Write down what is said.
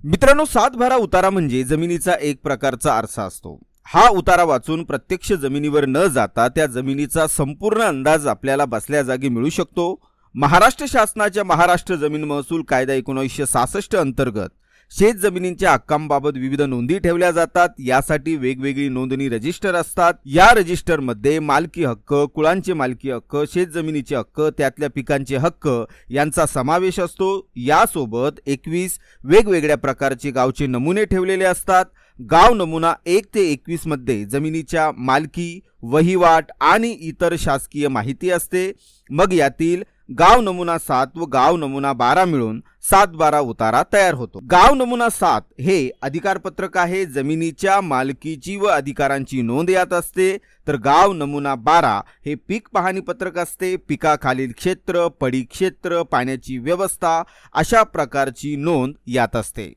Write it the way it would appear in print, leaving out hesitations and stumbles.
मित्रांनो, सातबारा उतारा म्हणजे जमिनीचा एक प्रकारचा आरसा असतो। हा उतारा वाचून प्रत्यक्ष जमिनीवर न जाता त्या जमिनीचा संपूर्ण अंदाज आपल्याला बसल्या जागी मिळू शकतो। महाराष्ट्र शासनाच्या महाराष्ट्र जमीन महसूल कायदा 1966 अंतर्गत शेत जमिनींच्या हक्कांबाबत विविध नोंदी ठेवल्या जातात। यासाठी वेगवेगळी नोंदणी रजिस्टर असतात। या रजिस्टर मध्ये मालकी हक्क, कुळांचे मालकी हक्क, शेत जमिनीचे हक्क, त्यातल्या पिकांचे हक्क यांचा समावेश असतो। यासोबत 21 वेगवेगळ्या प्रकारचे गावचे नमुने ठेवलेले असतात। गाव नमुना 1 ते 21 मध्ये जमिनीच्या मालकी, वहिवाट आणि इतर शासकीय माहिती असते। मग यातील गाव नमुना 7 व गाव नमुना 12 मिळून 7/12 उतारा तयार होतो। गाव नमुना 7 हे अधिकारपत्रक आहे। जमिनीच्या मालकीची व अधिकारांची नोंद यात असते। तर गाव नमुना 12 हे पीक पाहणी पत्रक असते। पिकाखालील क्षेत्र, पडी क्षेत्र, पाण्याची व्यवस्था अशा प्रकारची नोंद यात असते।